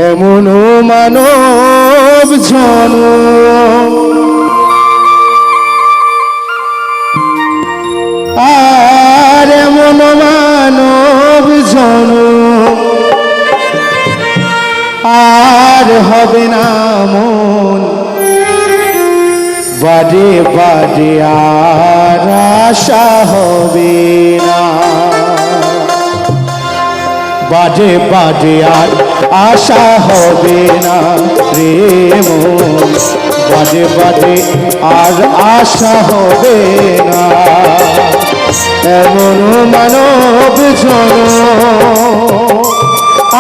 এমন মানব জন্ম আর এমন মানব জন্ম আর হবে না মন বাজে বাজে আর আশা হবে না বাজে বাজে আর আশা হবে না রে মন বাজে বাজে আর আশা হবে না এমন মানব জন্ম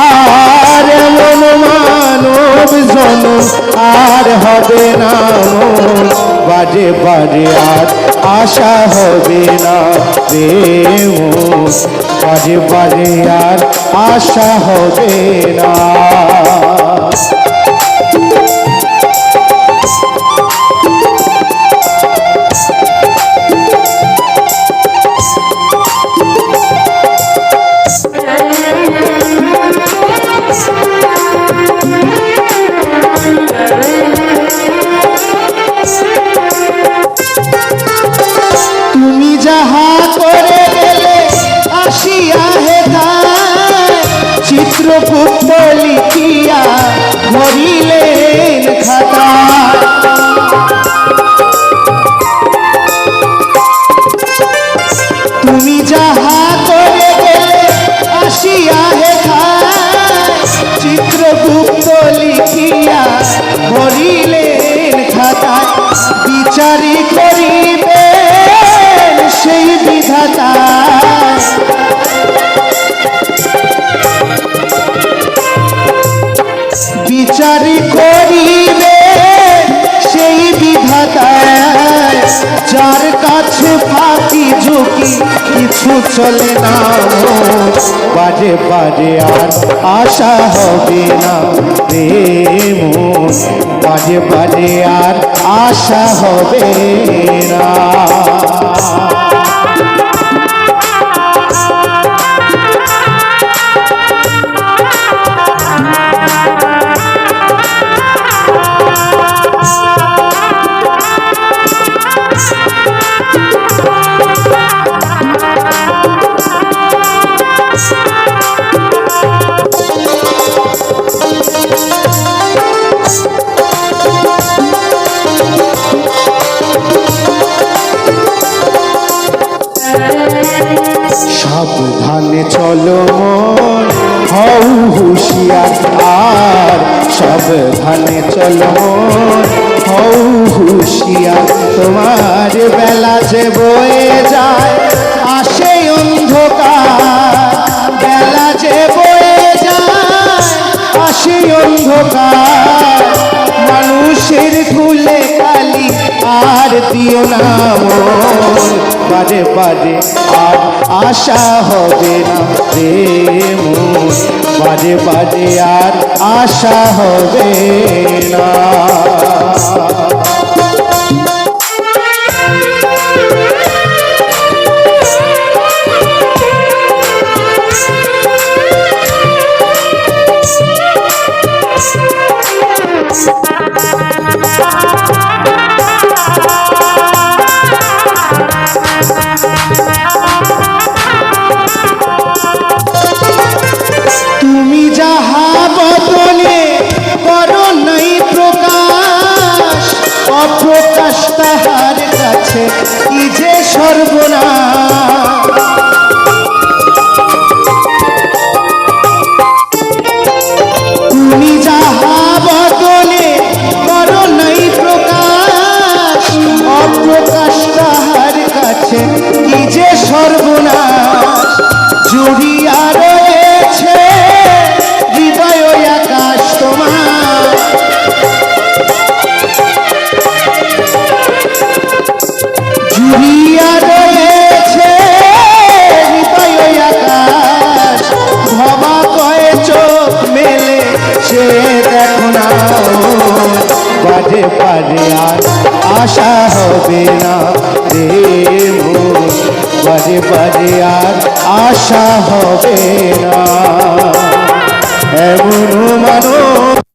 আর এমন মানব জন্ম আর হবে না মন বাজে বাজে আর আশা হবে না রে মন বাজে বাজে আর আশা হবে না তুমি যাহা করে গেলে আসিয়া হেথায় চিত্রগুপ্ত লিখিয়া ভরিলেন খাতা তুমি যাহা করে গেলে আসিয়া হেথায় চিত্রগুপ্ত লিখিয়া ভরিলেন খাতায় বিচারি করিবে সেই বিধাতা বিচারি করিবে সেই বিধাতা যার কাছে ফাঁকি ঝুঁকি কিছু চলে না বাজে বাজে আর আশা হবে না রে মন বাজে বাজে আর আশা হবে না সাবধানে চলো মন হও হুঁশিয়ার আর সাবধানে চলো মন হও হুঁশিয়ার তোমার বেলা যে বয়ে যায় আসে অন্ধকার বেলা যে বয়ে যায় আসে অন্ধকার মানুষের কুলে কালি আর দিও না মন বাজে বাজে আর আশা হবে না রে মন বাজে বাজে আর আশা হবে না তুমি যাহা বদলে করো নাই প্রকাশ অপ্রকাশ তাহার কাছে কি যে সর্বনাশ তুমি যাহা বদলে করো নাই প্রকাশ অপ্রকাশ তাহার কাছে কি যে সর্বনাশ জুড়িয়া রয়েছে হৃদয় আকাশ তোমার জুড়িয়া রয়েছে হৃদয় আকাশ ভবা কয়ে চোখ মেলে সে দেখো না বাজে বাজে আর আশা হবে না রে মন বাজে বাজে আর আশা হবে না এমন মানব